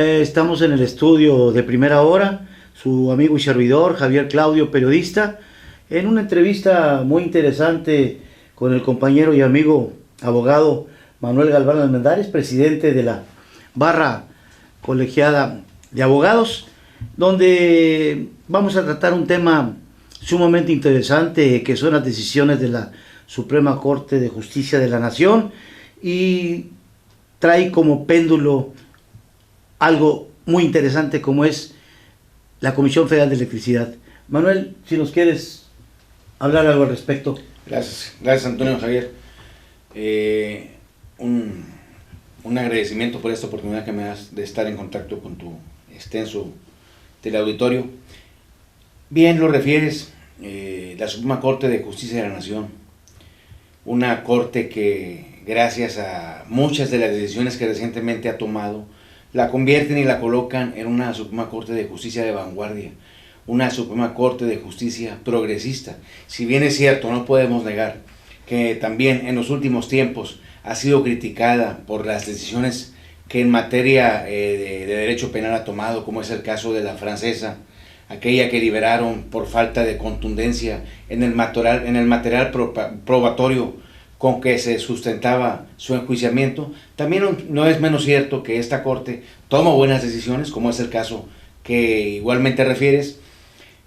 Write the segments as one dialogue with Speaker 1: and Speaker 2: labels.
Speaker 1: Estamos en el estudio de Primera Hora, su amigo y servidor Javier Claudio, periodista, en una entrevista muy interesante con el compañero y amigo abogado Manuel Galván Almendares, presidente de la Barra Colegiada de Abogados, donde vamos a tratar un tema sumamente interesante, que son las decisiones de la Suprema Corte de Justicia de la Nación, y trae como péndulo algo muy interesante como es la Comisión Federal de Electricidad. Manuel, si nos quieres hablar algo al respecto.
Speaker 2: Gracias Antonio, Javier. Un agradecimiento por esta oportunidad que me das de estar en contacto con tu extenso teleauditorio. Bien lo refieres, la Suprema Corte de Justicia de la Nación, una corte que gracias a muchas de las decisiones que recientemente ha tomado, la convierten y la colocan en una Suprema Corte de Justicia de vanguardia, una Suprema Corte de Justicia progresista. Si bien es cierto, no podemos negar que también en los últimos tiempos ha sido criticada por las decisiones que en materia de derecho penal ha tomado, como es el caso de la francesa, aquella que liberaron por falta de contundencia en el material probatorio con que se sustentaba su enjuiciamiento. También no es menos cierto que esta Corte toma buenas decisiones, como es el caso que igualmente refieres,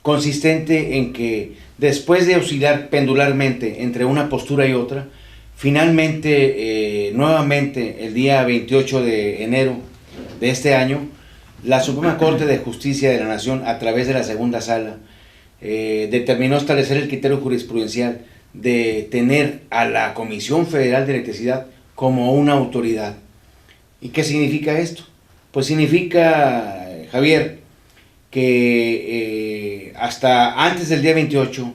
Speaker 2: consistente en que después de oscilar pendularmente entre una postura y otra, finalmente, nuevamente, el día 28 de enero de este año, la Suprema Corte de Justicia de la Nación, a través de la segunda sala, determinó establecer el criterio jurisprudencial de tener a la Comisión Federal de Electricidad como una autoridad. ¿Y qué significa esto? Pues significa, Javier, que hasta antes del día 28,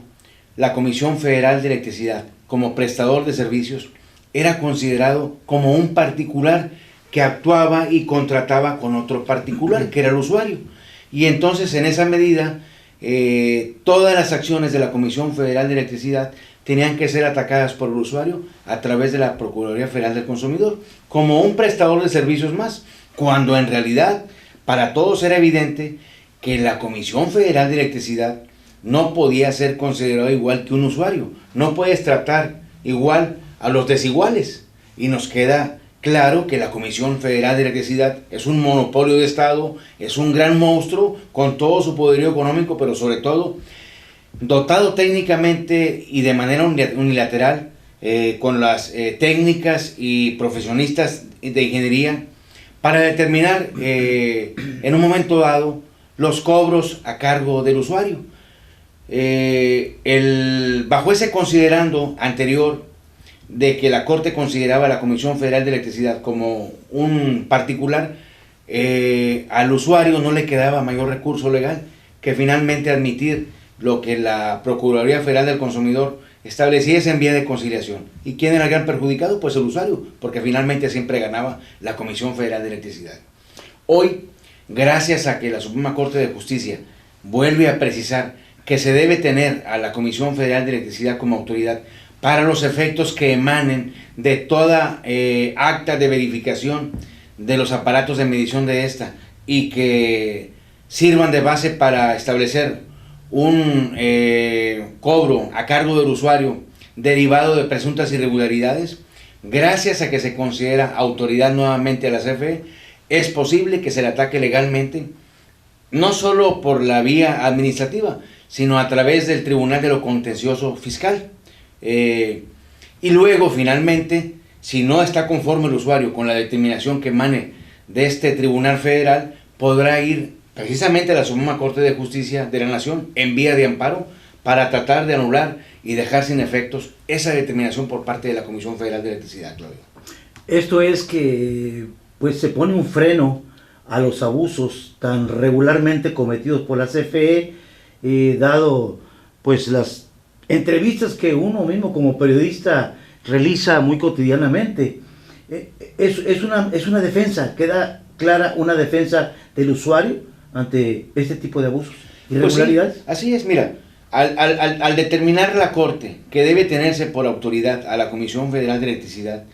Speaker 2: la Comisión Federal de Electricidad, como prestador de servicios, era considerado como un particular que actuaba y contrataba con otro particular, que era el usuario. Y entonces, en esa medida, todas las acciones de la Comisión Federal de Electricidad tenían que ser atacadas por el usuario a través de la Procuraduría Federal del Consumidor, como un prestador de servicios más, cuando en realidad para todos era evidente que la Comisión Federal de Electricidad no podía ser considerada igual que un usuario. No puedes tratar igual a los desiguales. Y nos queda claro que la Comisión Federal de Electricidad es un monopolio de Estado, es un gran monstruo con todo su poderío económico, pero sobre todo dotado técnicamente y de manera unilateral con las técnicas y profesionistas de ingeniería para determinar en un momento dado los cobros a cargo del usuario. Bajo ese considerando anterior de que la Corte consideraba a la Comisión Federal de Electricidad como un particular, al usuario no le quedaba mayor recurso legal que finalmente admitir lo que la Procuraduría Federal del Consumidor estableciese en vía de conciliación. ¿Y quién era el gran perjudicado? Pues el usuario, porque finalmente siempre ganaba la Comisión Federal de Electricidad. Hoy, gracias a que la Suprema Corte de Justicia vuelve a precisar que se debe tener a la Comisión Federal de Electricidad como autoridad para los efectos que emanen de toda acta de verificación de los aparatos de medición de esta y que sirvan de base para establecer un cobro a cargo del usuario derivado de presuntas irregularidades. Gracias a que se considera autoridad nuevamente a la CFE, es posible que se le ataque legalmente, no solo por la vía administrativa, sino a través del Tribunal de lo Contencioso Fiscal. Y luego, finalmente, si no está conforme el usuario con la determinación que emane de este Tribunal Federal, podrá ir precisamente a la Suprema Corte de Justicia de la Nación en vía de amparo para tratar de anular y dejar sin efectos esa determinación por parte de la Comisión Federal de Electricidad, Claudio.
Speaker 1: Esto es que pues se pone un freno a los abusos tan regularmente cometidos por la CFE, dado pues las entrevistas que uno mismo como periodista realiza muy cotidianamente. Es una defensa, queda clara una defensa del usuario ante este tipo de abusos, irregularidades.
Speaker 2: Pues sí, así es, mira, al determinar la Corte que debe tenerse por autoridad a la Comisión Federal de Electricidad,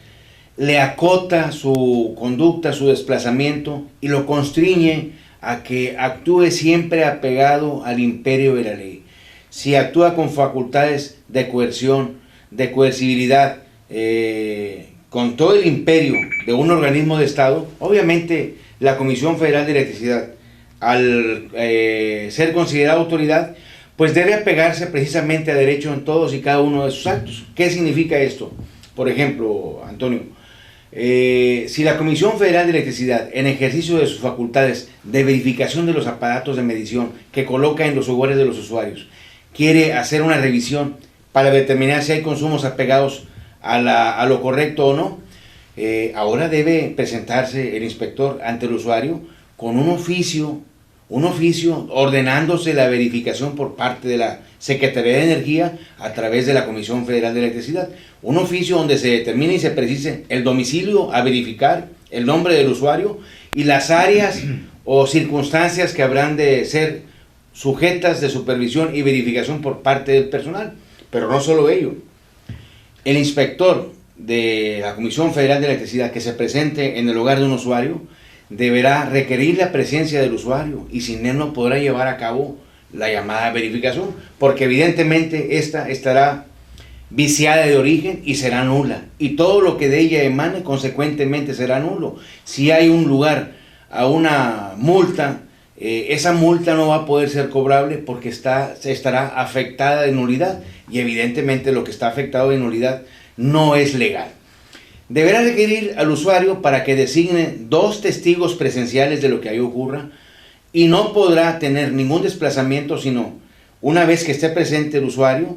Speaker 2: le acota su conducta, su desplazamiento y lo constriñe a que actúe siempre apegado al imperio de la ley. Si actúa con facultades de coerción, de coercibilidad, con todo el imperio de un organismo de Estado, obviamente la Comisión Federal de Electricidad, al ser considerada autoridad, pues debe apegarse precisamente a derecho en todos y cada uno de sus actos. ¿Qué significa esto? Por ejemplo, Antonio, si la Comisión Federal de Electricidad, en ejercicio de sus facultades de verificación de los aparatos de medición que coloca en los hogares de los usuarios, quiere hacer una revisión para determinar si hay consumos apegados a lo correcto o no, ahora debe presentarse el inspector ante el usuario con un oficio ordenándose la verificación por parte de la Secretaría de Energía a través de la Comisión Federal de Electricidad. Un oficio donde se determine y se precise el domicilio a verificar, el nombre del usuario y las áreas o circunstancias que habrán de ser sujetas de supervisión y verificación por parte del personal. Pero no solo ello. El inspector de la Comisión Federal de Electricidad que se presente en el hogar de un usuario deberá requerir la presencia del usuario y sin él no podrá llevar a cabo la llamada verificación, porque evidentemente esta estará viciada de origen y será nula, y todo lo que de ella emane consecuentemente será nulo. Si hay un lugar a una multa, esa multa no va a poder ser cobrable porque estará afectada de nulidad, y evidentemente lo que está afectado de nulidad no es legal. Deberá requerir al usuario para que designe 2 testigos presenciales de lo que ahí ocurra, y no podrá tener ningún desplazamiento sino una vez que esté presente el usuario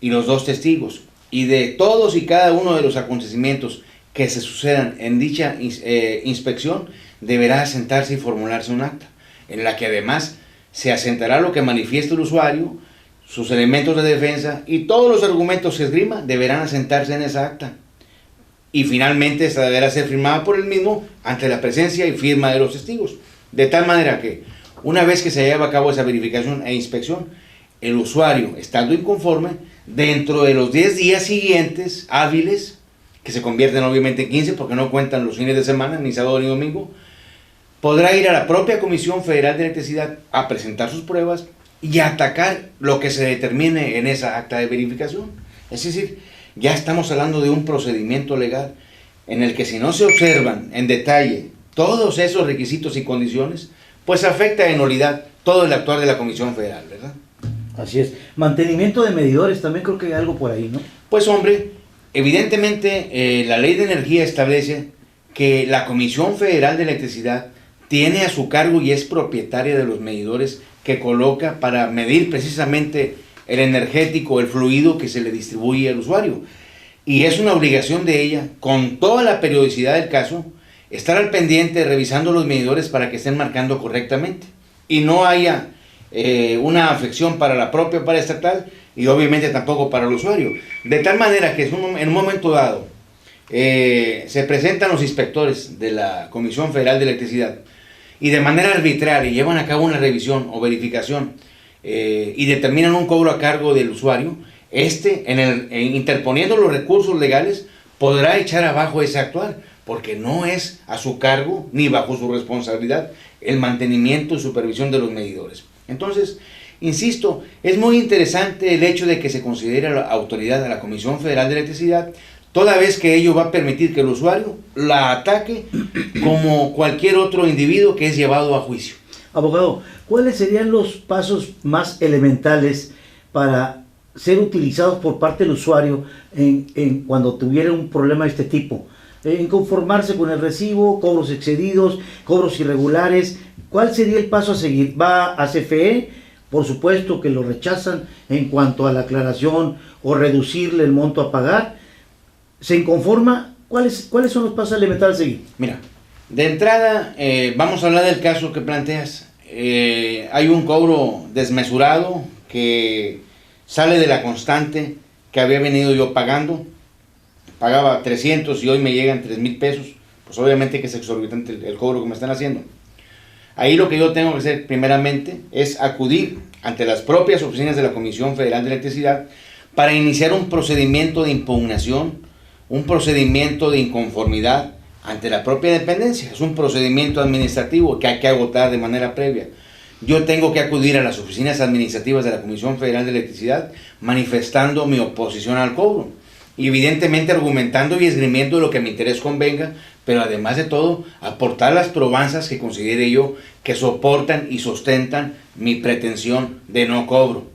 Speaker 2: y los 2 testigos, y de todos y cada uno de los acontecimientos que se sucedan en dicha inspección deberá sentarse y formularse un acta, en la que además se asentará lo que manifiesta el usuario, sus elementos de defensa y todos los argumentos que esgrima deberán asentarse en esa acta. Y finalmente esta deberá ser firmada por él mismo ante la presencia y firma de los testigos. De tal manera que, una vez que se lleve a cabo esa verificación e inspección, el usuario, estando inconforme, dentro de los 10 días siguientes, hábiles, que se convierten obviamente en 15 porque no cuentan los fines de semana, ni sábado ni domingo, podrá ir a la propia Comisión Federal de Electricidad a presentar sus pruebas y a atacar lo que se determine en esa acta de verificación. Es decir, ya estamos hablando de un procedimiento legal en el que si no se observan en detalle todos esos requisitos y condiciones, pues afecta de nulidad todo el actuar de la Comisión Federal, ¿verdad?
Speaker 1: Así es. Mantenimiento de medidores, también creo que hay algo por ahí, ¿no?
Speaker 2: Pues hombre, evidentemente la Ley de Energía establece que la Comisión Federal de Electricidad tiene a su cargo y es propietaria de los medidores que coloca para medir precisamente el energético, el fluido que se le distribuye al usuario. Y es una obligación de ella, con toda la periodicidad del caso, estar al pendiente revisando los medidores para que estén marcando correctamente y no haya una afección para la propia paraestatal y obviamente tampoco para el usuario. De tal manera que en un momento dado se presentan los inspectores de la Comisión Federal de Electricidad y de manera arbitraria llevan a cabo una revisión o verificación y determinan un cobro a cargo del usuario, interponiendo los recursos legales, podrá echar abajo ese actuar, porque no es a su cargo ni bajo su responsabilidad el mantenimiento y supervisión de los medidores. Entonces, insisto, es muy interesante el hecho de que se considere la autoridad de la Comisión Federal de Electricidad, toda vez que ello va a permitir que el usuario la ataque como cualquier otro individuo que es llevado a juicio.
Speaker 1: Abogado, ¿cuáles serían los pasos más elementales para ser utilizados por parte del usuario cuando tuviera un problema de este tipo? En conformarse con el recibo, cobros excedidos, cobros irregulares. ¿Cuál sería el paso a seguir? ¿Va a CFE? Por supuesto que lo rechazan en cuanto a la aclaración o reducirle el monto a pagar. ¿Se inconforma? ¿Cuáles son los pasos elementales a seguir?
Speaker 2: Mira, de entrada, vamos a hablar del caso que planteas. Hay un cobro desmesurado que sale de la constante que había venido yo pagando. Pagaba 300 y hoy me llegan 3,000 pesos. Pues obviamente que es exorbitante el cobro que me están haciendo. Ahí lo que yo tengo que hacer primeramente es acudir ante las propias oficinas de la Comisión Federal de Electricidad para iniciar un procedimiento de impugnación un procedimiento de inconformidad ante la propia dependencia. Es un procedimiento administrativo que hay que agotar de manera previa. Yo tengo que acudir a las oficinas administrativas de la Comisión Federal de Electricidad manifestando mi oposición al cobro. Y evidentemente argumentando y esgrimiendo lo que a mi interés convenga, pero además de todo, aportar las probanzas que considere yo que soportan y sustentan mi pretensión de no cobro.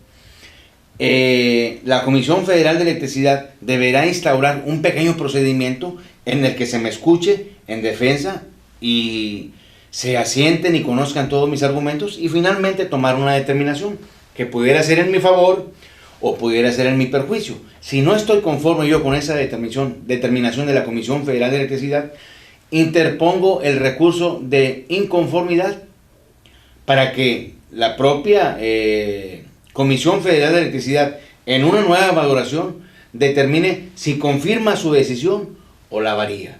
Speaker 2: La Comisión Federal de Electricidad deberá instaurar un pequeño procedimiento en el que se me escuche en defensa y se asienten y conozcan todos mis argumentos y finalmente tomar una determinación que pudiera ser en mi favor o pudiera ser en mi perjuicio. Si no estoy conforme yo con esa determinación de la Comisión Federal de Electricidad, interpongo el recurso de inconformidad para que la propia Comisión Federal de Electricidad, en una nueva valoración, determine si confirma su decisión o la varía.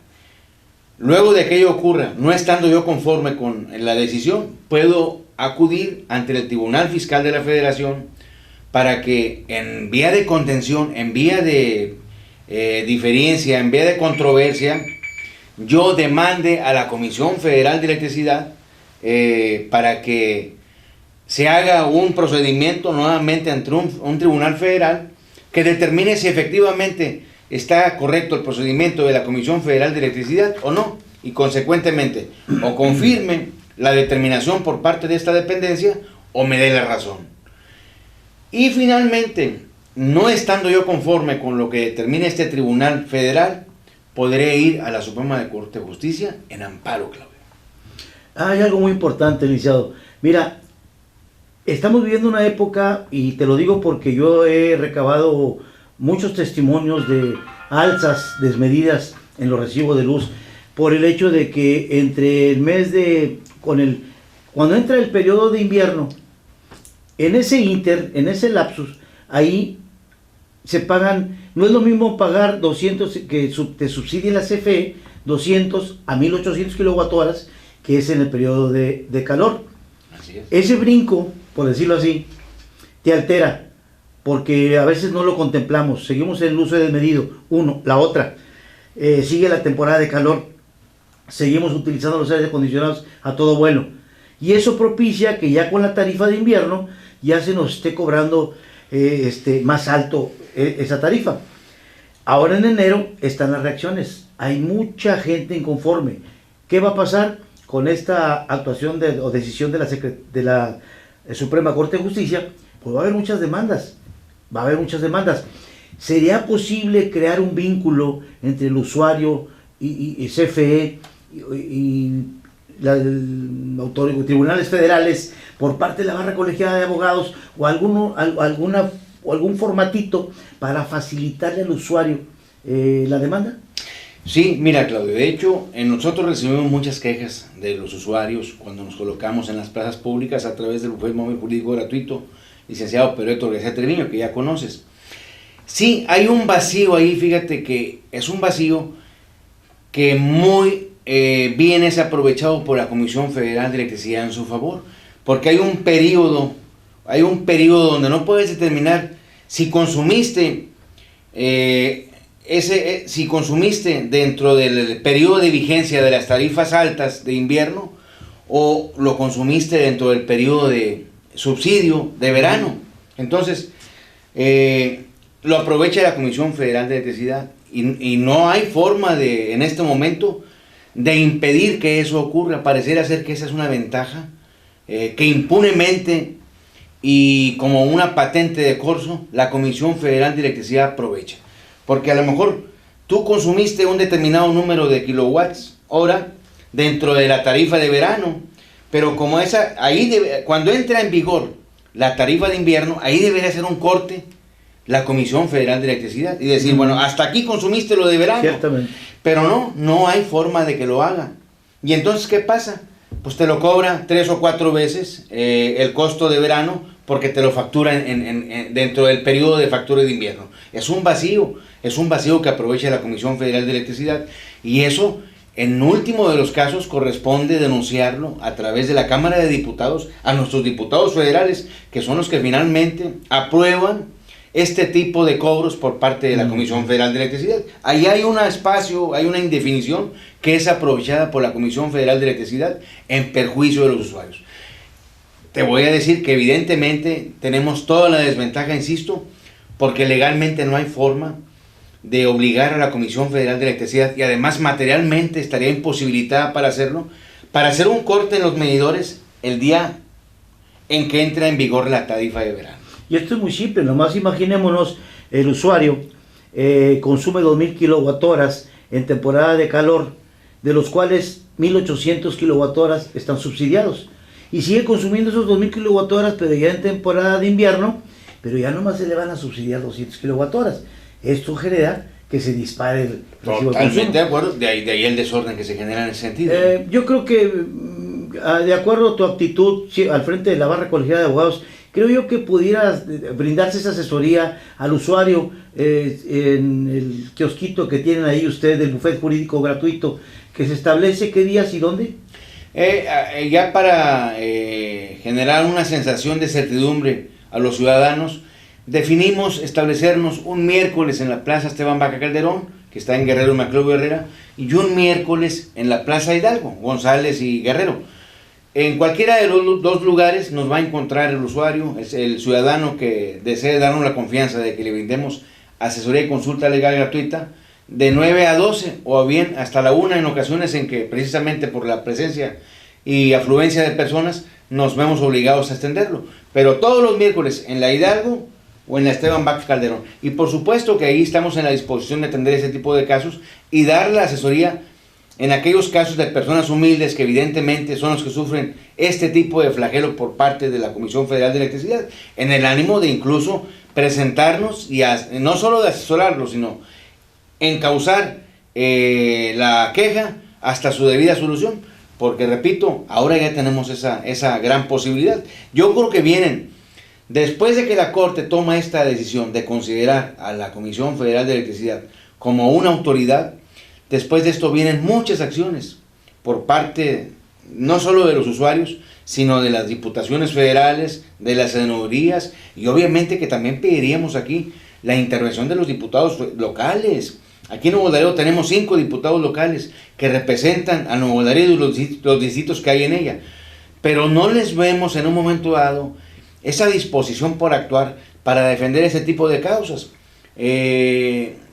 Speaker 2: Luego de que ello ocurra, no estando yo conforme con la decisión, puedo acudir ante el Tribunal Fiscal de la Federación para que en vía de contención, en vía de diferencia, en vía de controversia, yo demande a la Comisión Federal de Electricidad para que se haga un procedimiento nuevamente ante un tribunal federal que determine si efectivamente está correcto el procedimiento de la Comisión Federal de Electricidad o no, y consecuentemente o confirme la determinación por parte de esta dependencia o me dé la razón. Y finalmente, no estando yo conforme con lo que determine este tribunal federal, podré ir a la Suprema Corte de Justicia en amparo, Claudio.
Speaker 1: Hay algo muy importante, licenciado. Mira, estamos viviendo una época, y te lo digo porque yo he recabado muchos testimonios de alzas desmedidas en los recibos de luz, por el hecho de que entre el mes de, cuando entra el periodo de invierno, en ese lapsus, ahí se pagan, no es lo mismo pagar 200 que te subsidie la CFE, 200 a 1800 kilowatt-horas, que es en el periodo de calor.
Speaker 2: Así es.
Speaker 1: Ese brinco, por decirlo así, te altera, porque a veces no lo contemplamos, seguimos en el uso desmedido, la otra, sigue la temporada de calor, seguimos utilizando los aires acondicionados a todo vuelo, y eso propicia que ya con la tarifa de invierno ya se nos esté cobrando más alto esa tarifa. Ahora en enero están las reacciones, hay mucha gente inconforme. ¿Qué va a pasar con esta actuación o decisión de la Suprema Corte de Justicia? Pues va a haber muchas demandas, ¿Sería posible crear un vínculo entre el usuario y CFE y tribunales federales por parte de la barra colegiada de abogados o algún formatito para facilitarle al usuario la demanda?
Speaker 2: Sí, mira, Claudio, de hecho, nosotros recibimos muchas quejas de los usuarios cuando nos colocamos en las plazas públicas a través del bufete móvil jurídico gratuito, licenciado Pedro Héctor García Treviño, que ya conoces. Sí, hay un vacío ahí, fíjate que es un vacío que muy bien es aprovechado por la Comisión Federal de Electricidad en su favor, porque hay un periodo donde no puedes determinar si consumiste si consumiste dentro del periodo de vigencia de las tarifas altas de invierno o lo consumiste dentro del periodo de subsidio de verano. Entonces, lo aprovecha la Comisión Federal de Electricidad y no hay forma en este momento de impedir que eso ocurra. Pareciera ser que esa es una ventaja que impunemente y como una patente de corso la Comisión Federal de Electricidad aprovecha. Porque a lo mejor tú consumiste un determinado número de kilowatts hora dentro de la tarifa de verano, pero como cuando entra en vigor la tarifa de invierno, ahí debería hacer un corte la Comisión Federal de Electricidad y decir, bueno, hasta aquí consumiste lo de verano.
Speaker 1: Ciertamente.
Speaker 2: Pero no hay forma de que lo haga. Y entonces, ¿qué pasa? Pues te lo cobra 3 o 4 veces el costo de verano porque te lo factura dentro del periodo de factura de invierno. Es un vacío que aprovecha la Comisión Federal de Electricidad y eso, en último de los casos, corresponde denunciarlo a través de la Cámara de Diputados a nuestros diputados federales, que son los que finalmente aprueban este tipo de cobros por parte de la Comisión Federal de Electricidad. Ahí hay un espacio, hay una indefinición que es aprovechada por la Comisión Federal de Electricidad en perjuicio de los usuarios. Te voy a decir que evidentemente tenemos toda la desventaja, insisto, porque legalmente no hay forma de obligar a la Comisión Federal de Electricidad, y además materialmente estaría imposibilitada para hacerlo, para hacer un corte en los medidores el día en que entra en vigor la tarifa de verano.
Speaker 1: Y esto es muy simple, nomás imaginémonos, el usuario consume 2000 kilowatt-horas en temporada de calor, de los cuales 1800 kilowatt-horas están subsidiados. Y sigue consumiendo esos 2000 kilowatt-horas, pero ya en temporada de invierno, pero ya nomás se le van a subsidiar 200 kilowatt-horas. Esto genera que se dispare el recibo de consumo.
Speaker 2: Totalmente de acuerdo, de ahí el desorden que se genera en ese sentido.
Speaker 1: Yo creo que, de acuerdo a tu actitud al frente de la barra colegiada de abogados, creo yo que pudieras brindarse esa asesoría al usuario en el kiosquito que tienen ahí ustedes del bufete jurídico gratuito, que se establece qué días y dónde.
Speaker 2: Ya para generar una sensación de certidumbre a los ciudadanos, definimos establecernos un miércoles en la Plaza Esteban Vaca Calderón, que está en Guerrero y Maclovio Herrera, y un miércoles en la Plaza Hidalgo, González y Guerrero. En cualquiera de los dos lugares nos va a encontrar el usuario, es el ciudadano que desee darnos la confianza de que le brindemos asesoría y consulta legal gratuita, de 9 a 12 o bien hasta la 1 en ocasiones en que precisamente por la presencia y afluencia de personas nos vemos obligados a extenderlo. Pero todos los miércoles en la Hidalgo o en la Esteban Bax Calderón. Y por supuesto que ahí estamos en la disposición de atender ese tipo de casos y dar la asesoría en aquellos casos de personas humildes que evidentemente son los que sufren este tipo de flagelo por parte de la Comisión Federal de Electricidad, en el ánimo de incluso presentarnos y no solo de asesorarlos, sino encauzar la queja hasta su debida solución, porque repito, ahora ya tenemos esa gran posibilidad. Yo creo que vienen, después de que la Corte toma esta decisión de considerar a la Comisión Federal de Electricidad como una autoridad, después de esto vienen muchas acciones por parte no solo de los usuarios, sino de las diputaciones federales, de las senadurías, y obviamente que también pediríamos aquí la intervención de los diputados locales. Aquí en Nuevo Laredo tenemos 5 diputados locales que representan a Nuevo Laredo y los distritos que hay en ella, pero no les vemos en un momento dado esa disposición por actuar para defender ese tipo de causas.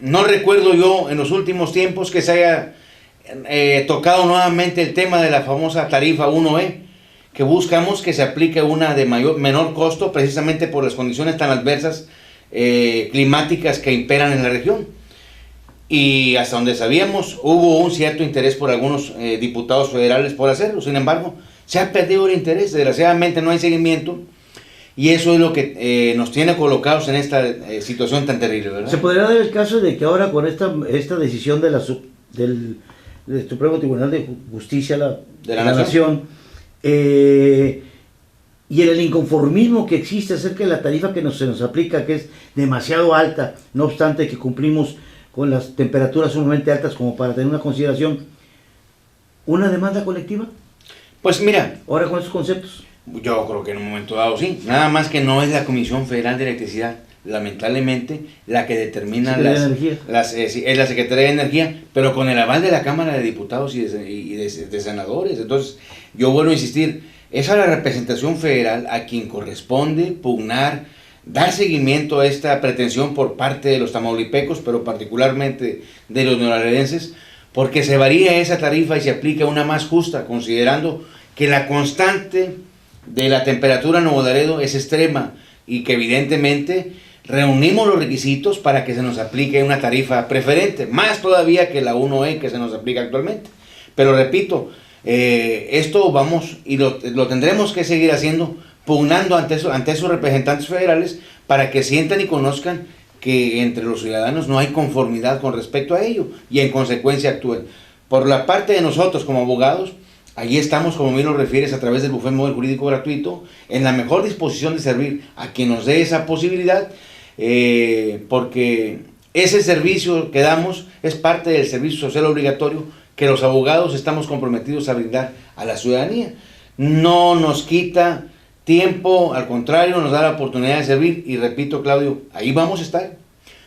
Speaker 2: No recuerdo yo en los últimos tiempos que se haya tocado nuevamente el tema de la famosa tarifa 1E, que buscamos que se aplique una de menor costo precisamente por las condiciones tan adversas climáticas que imperan en la región. Y hasta donde sabíamos hubo un cierto interés por algunos diputados federales por hacerlo. Sin embargo, se ha perdido el interés, desgraciadamente no hay seguimiento, y eso es lo que nos tiene colocados en esta situación tan terrible, ¿verdad?
Speaker 1: Se podría dar el caso de que ahora con esta decisión de del Supremo Tribunal de Justicia de la Nación, y el inconformismo que existe acerca de la tarifa que se nos aplica, que es demasiado alta, no obstante que cumplimos con las temperaturas sumamente altas como para tener una consideración, una demanda colectiva.
Speaker 2: Pues mira,
Speaker 1: ahora con esos conceptos,
Speaker 2: yo creo que en un momento dado sí, nada más que no es la Comisión Federal de Electricidad, lamentablemente, la que determina es la Secretaría de Energía, pero con el aval de la Cámara de Diputados y de senadores. Entonces, yo vuelvo a insistir, es a la representación federal a quien corresponde pugnar, dar seguimiento a esta pretensión por parte de los tamaulipecos, pero particularmente de los neolaredenses, porque se varía esa tarifa y se aplica una más justa, considerando que la constante de la temperatura en Nuevo Laredo es extrema y que evidentemente reunimos los requisitos para que se nos aplique una tarifa preferente, más todavía que la 1E que se nos aplica actualmente. Pero repito, esto vamos y lo tendremos que seguir haciendo, pugnando ante esos representantes federales para que sientan y conozcan que entre los ciudadanos no hay conformidad con respecto a ello y en consecuencia actúen. Por la parte de nosotros como abogados, allí estamos, como bien lo refieres, a través del bufete móvil jurídico gratuito, en la mejor disposición de servir a quien nos dé esa posibilidad, porque ese servicio que damos es parte del servicio social obligatorio que los abogados estamos comprometidos a brindar a la ciudadanía. No nos quita tiempo, al contrario, nos da la oportunidad de servir y repito, Claudio, ahí vamos a estar.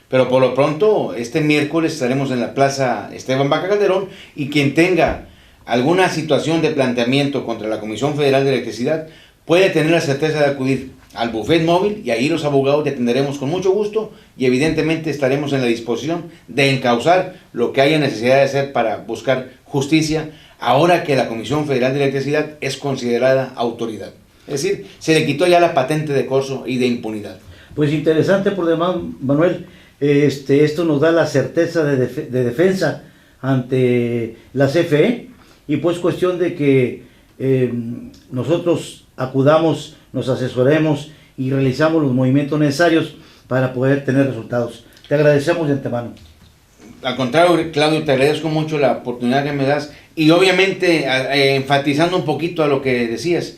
Speaker 2: Pero por lo pronto, este miércoles estaremos en la Plaza Esteban Vaca Calderón y quien tenga alguna situación de planteamiento contra la Comisión Federal de Electricidad puede tener la certeza de acudir al bufet móvil y ahí los abogados te atenderemos con mucho gusto y evidentemente estaremos en la disposición de encauzar lo que haya necesidad de hacer para buscar justicia ahora que la Comisión Federal de Electricidad es considerada autoridad. Es decir, se le quitó ya la patente de corso y de impunidad.
Speaker 1: Pues interesante por demás, Manuel. Esto nos da la certeza de defensa ante la CFE y pues cuestión de que nosotros acudamos, nos asesoremos y realizamos los movimientos necesarios para poder tener resultados. Te agradecemos de antemano.
Speaker 2: Al contrario, Claudio, te agradezco mucho la oportunidad que me das y obviamente enfatizando un poquito a lo que decías,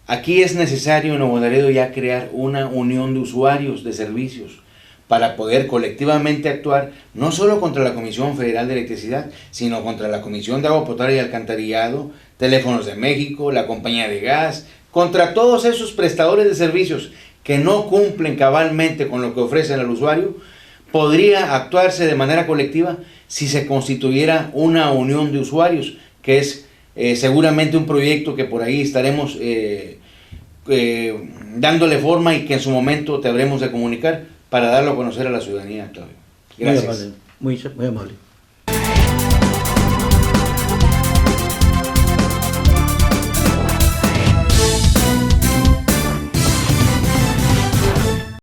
Speaker 2: aquí es necesario en Nuevo Laredo ya crear una unión de usuarios de servicios para poder colectivamente actuar no solo contra la Comisión Federal de Electricidad, sino contra la Comisión de Agua Potable y Alcantarillado, Teléfonos de México, la Compañía de Gas, contra todos esos prestadores de servicios que no cumplen cabalmente con lo que ofrecen al usuario. Podría actuarse de manera colectiva si se constituyera una unión de usuarios, que es seguramente un proyecto que por ahí estaremos dándole forma y que en su momento te habremos de comunicar para darlo a conocer a la ciudadanía, Claudio. Gracias.
Speaker 1: Muy amable. Muy amable.